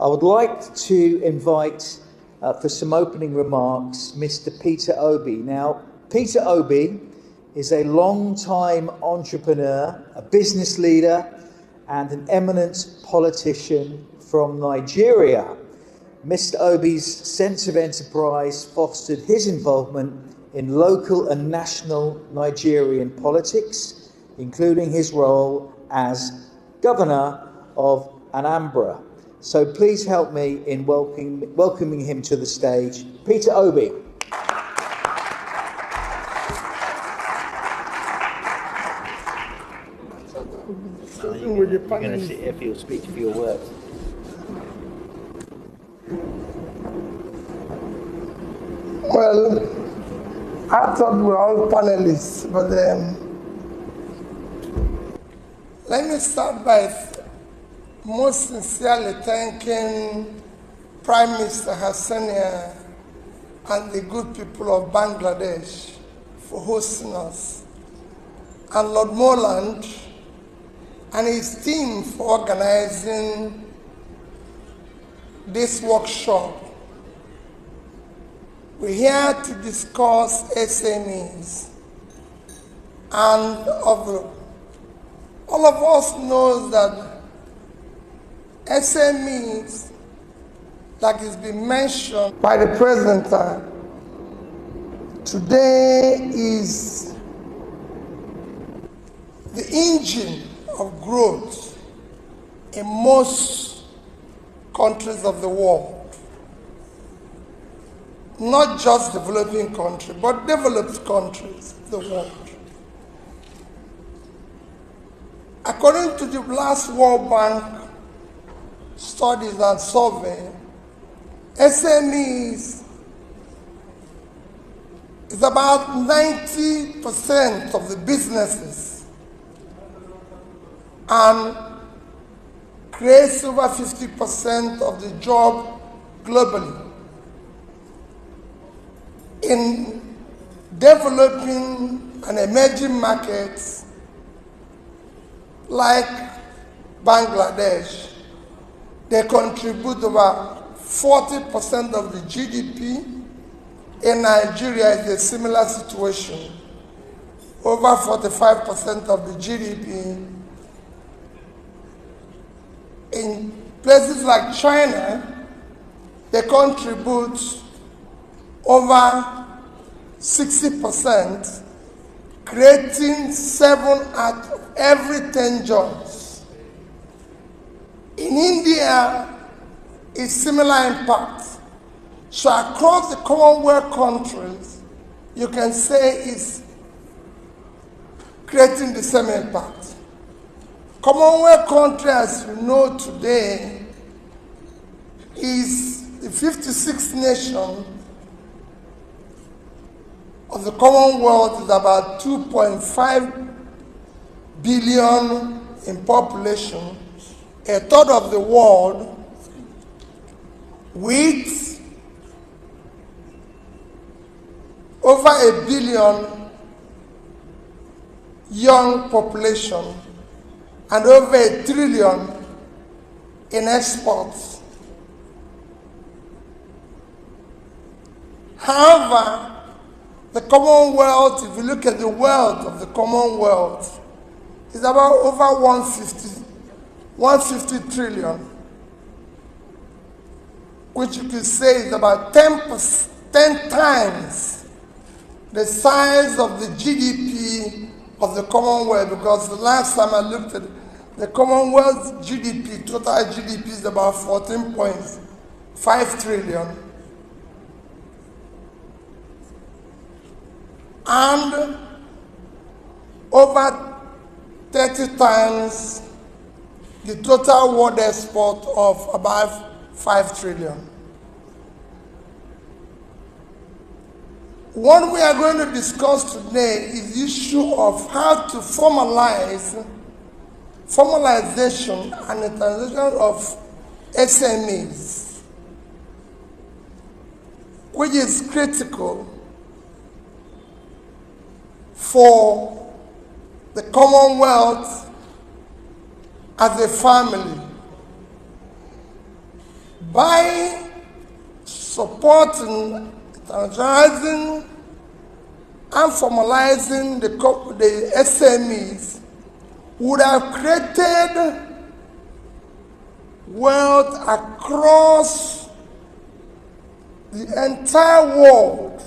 I would like to invite for some opening remarks Mr. Peter Obi. Now, Peter Obi is a long-time entrepreneur, a business leader, and an eminent politician from Nigeria. Mr. Obi's sense of enterprise fostered his involvement in local and national Nigerian politics, including his role as Governor of Anambra. So please help me in welcoming him to the stage. Peter Obi. You're going to see if he'll speak a few words. Well, I thought we were all panelists, but let me start by most sincerely thanking Prime Minister Hasina and the good people of Bangladesh for hosting us, and Lord Moreland and his team for organizing this workshop. We're here to discuss SMEs, and all of us know that SMEs, like it's been mentioned by the President, today is the engine of growth in most countries of the world. Not just developing countries, but developed countries of the world. According to the last World Bank studies and survey, SMEs is about 90% of the businesses and creates over 50% of the job globally. In developing and emerging markets like Bangladesh, they contribute over 40% of the GDP. In Nigeria, it's a similar situation. Over 45% of the GDP. In places like China, they contribute over 60%, creating 7 out of every 10 jobs. In India, it's similar impact. So across the Commonwealth countries, you can say it's creating the same impact. Commonwealth country, as you know today, is the 56th nation of the Commonwealth, is about 2.5 billion in population, a third of the world, with over 1 billion young population and over 1 trillion in exports. However, the Commonwealth, if you look at the wealth of the Commonwealth, is about over 150 trillion, which you could say is about 10 times the size of the GDP of the Commonwealth, because the last time I looked at the Commonwealth GDP, total GDP is about 14.5 trillion. And over 30 times the total world export of about 5 trillion. What we are going to discuss today is the issue of how to formalization and internationalization of SMEs, which is critical for the Commonwealth as a family. by supporting, internationalizing, and formalizing the SMEs, would have created wealth across the entire world,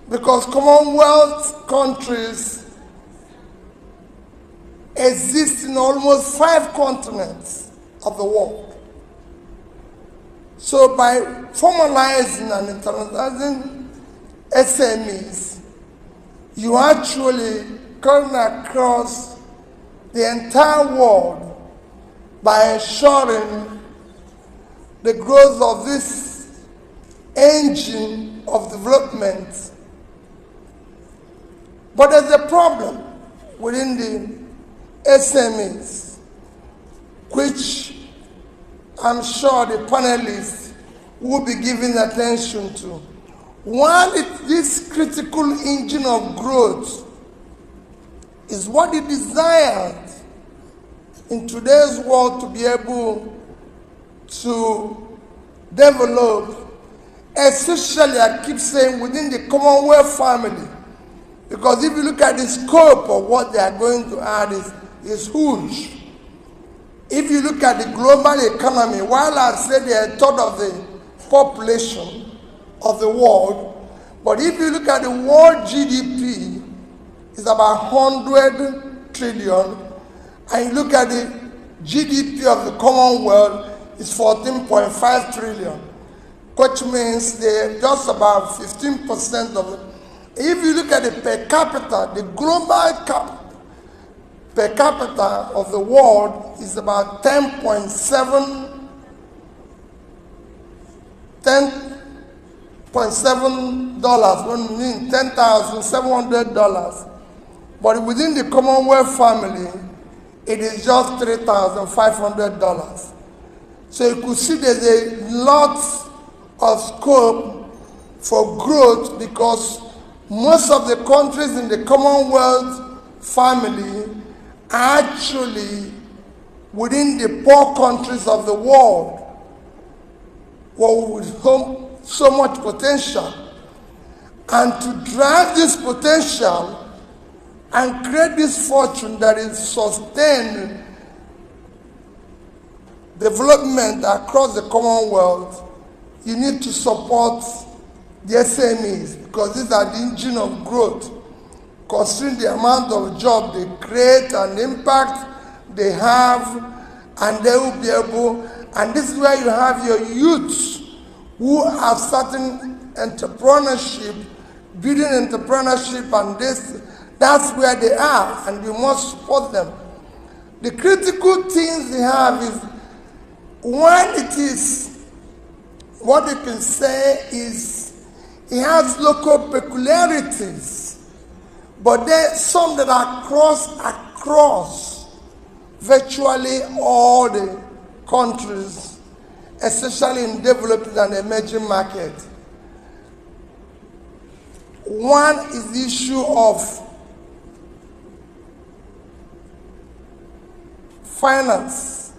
because Commonwealth countries exist in almost 5 continents of the world. So by formalizing and internationalizing SMEs, you actually come across the entire world by ensuring the growth of this engine of development. But there's a problem within the SMEs, which I'm sure the panelists will be giving attention to. One, this critical engine of growth is what it desired in today's world to be able to develop, especially, I keep saying, within the Commonwealth family. Because if you look at the scope of what they are going to add is huge. If you look at the global economy, while I say they are a third of the population of the world, but if you look at the world GDP, it's about 100 trillion, and you look at the GDP of the Commonwealth, it's 14.5 trillion, which means they're just about 15% of it. If you look at the per capita, the global per capita of the world is about $10.7 when we mean $10,700. But within the Commonwealth family, it is just $3,500. So you could see there's a lot of scope for growth, because most of the countries in the Commonwealth family are actually within the poor countries of the world, with so much potential. And to drive this potential and create this fortune that is sustained development across the Commonwealth, you need to support the SMEs, because these are the engine of growth, considering the amount of job they create and the impact they have, and they will be able, and this is where you have your youths who have certain entrepreneurship, building entrepreneurship, and that's where they are, and we must support them. The critical things they have is, one, it is, what you can say is, it has local peculiarities, but there's some that are across virtually all the countries, especially in developing and emerging markets. One is the issue of finance.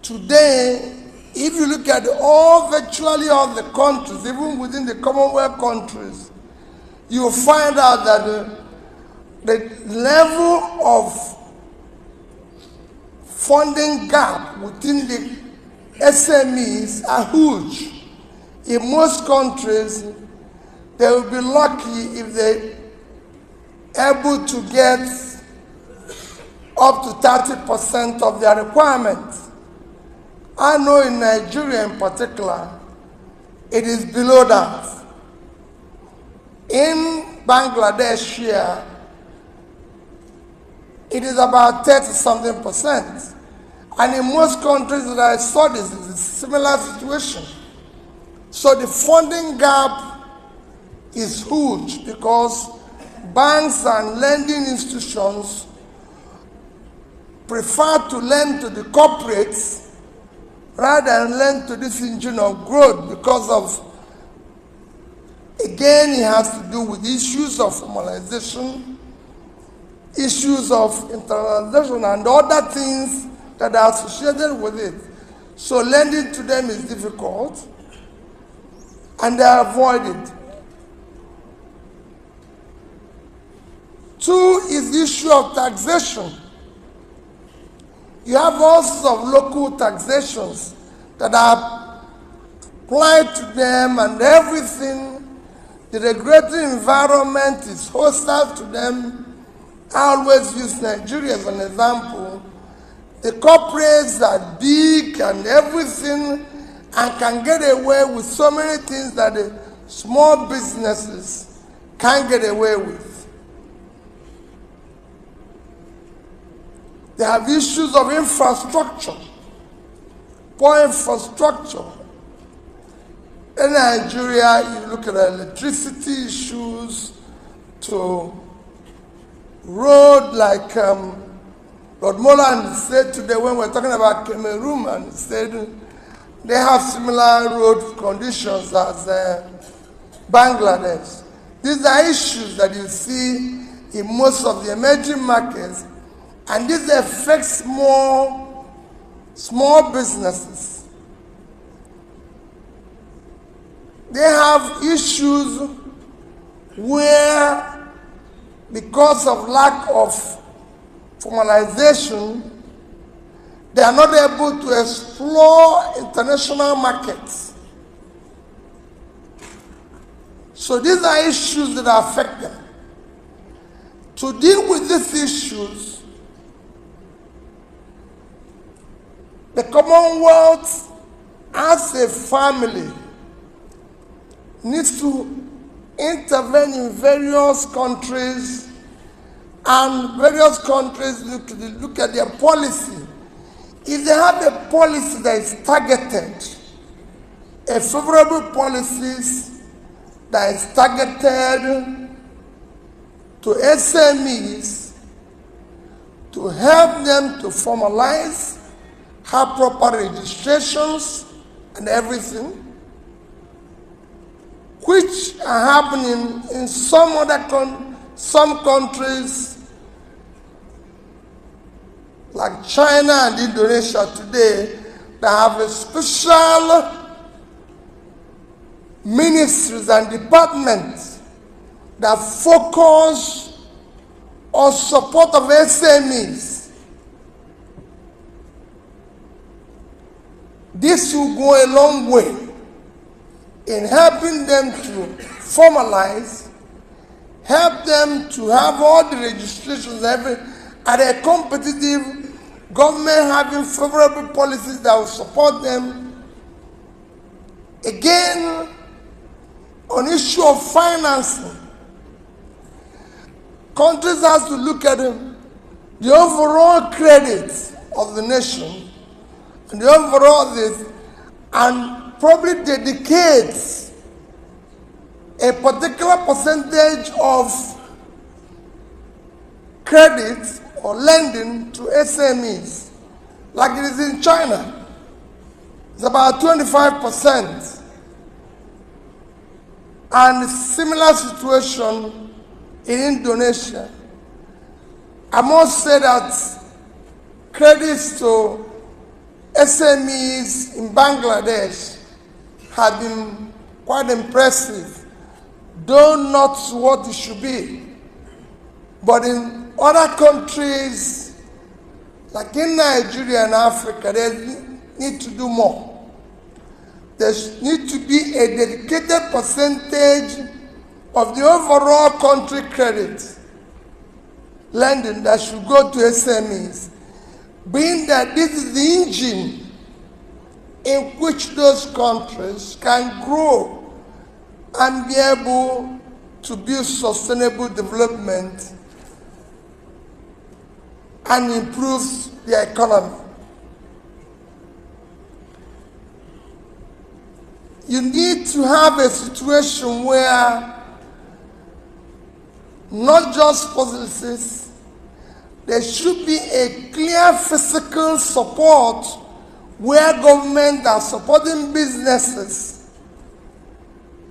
Today, if you look at virtually all the countries, even within the Commonwealth countries, you'll find out that the level of funding gap within the SMEs are huge. In most countries, they will be lucky if they're able to get up to 30% of their requirements. I know in Nigeria in particular, it is below that. In Bangladesh here, it is about 30-something%. And in most countries that I saw this, it's a similar situation. So the funding gap is huge, because banks and lending institutions prefer to lend to the corporates rather than lend to this engine of growth, because of, again, it has to do with issues of formalization, issues of internationalization, and other things that are associated with it. So lending to them is difficult, and they avoid it. Two is the issue of taxation. You have all sorts of local taxations that are applied to them, and everything. The regulatory environment is hostile to them. I always use Nigeria as an example. The corporates are big and everything, and can get away with so many things that the small businesses can't get away with. They have issues of infrastructure, poor infrastructure. In Nigeria, you look at electricity issues, to road, like Lord Molan said today when we were talking about Cameroon, and he said they have similar road conditions as Bangladesh. These are issues that you see in most of the emerging markets, and this affects more small businesses. They have issues where, because of lack of formalization, they are not able to explore international markets. So these are issues that affect them. To deal with these issues, the Commonwealth as a family needs to intervene in various countries, and various countries look at their policy. If they have a policy that is targeted, a favorable policies that is targeted to SMEs, to help them to formalize, have proper registrations and everything, which are happening in some countries like China and Indonesia today, that have a special ministries and departments that focus on support of SMEs. This will go a long way in helping them to formalize, help them to have all the registrations at a competitive government, having favorable policies that will support them. Again, on issue of financing, countries have to look at the overall credit of the nation and the overall this, and probably dedicates a particular percentage of credit or lending to SMEs, like it is in China. It's about 25%. And similar situation in Indonesia. I must say that credits to SMEs in Bangladesh have been quite impressive, though not what it should be. But in other countries, like in Nigeria and Africa, they need to do more. There needs to be a dedicated percentage of the overall country credit lending that should go to SMEs, being that this is the engine in which those countries can grow and be able to build sustainable development and improve their economy. You need to have a situation where not just policies, there should be a clear physical support where government are supporting businesses,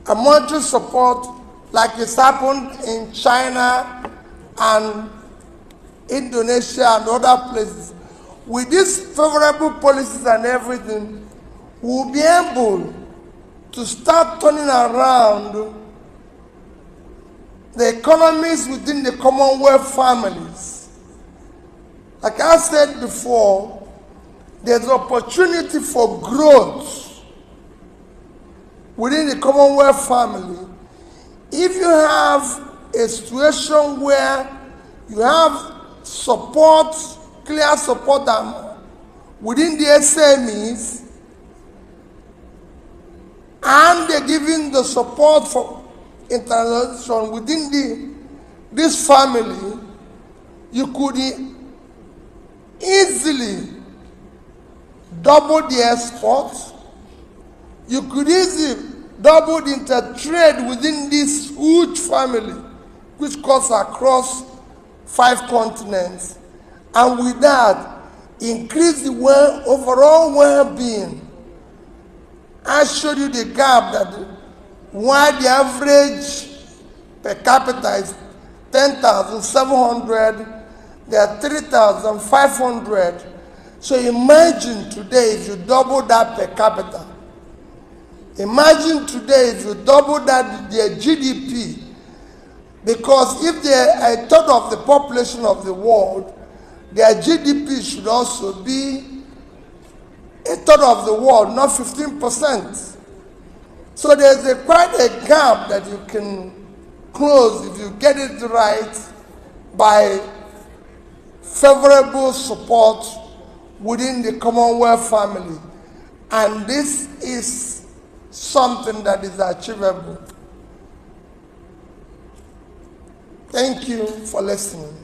a monetary support like it's happened in China and Indonesia and other places, with these favorable policies and everything, we'll be able to start turning around the economies within the Commonwealth families. Like I said before, there's opportunity for growth within the Commonwealth family if you have a situation where you have support, clear support within the SMEs, and they're giving the support for internationalisation within this family. You could easily double the exports. You could easily double the intertrade within this huge family, which cuts across 5 continents, and with that, increase the overall well-being. I showed you the gap that while the average per capita is 10,700, there are 3,500. So imagine today if you double that per capita. Imagine today if you double that their GDP. Because if they are a third of the population of the world, their GDP should also be a third of the world, not 15%. So there's quite a gap that you can close if you get it right by favorable support within the Commonwealth family. And this is something that is achievable. Thank you for listening.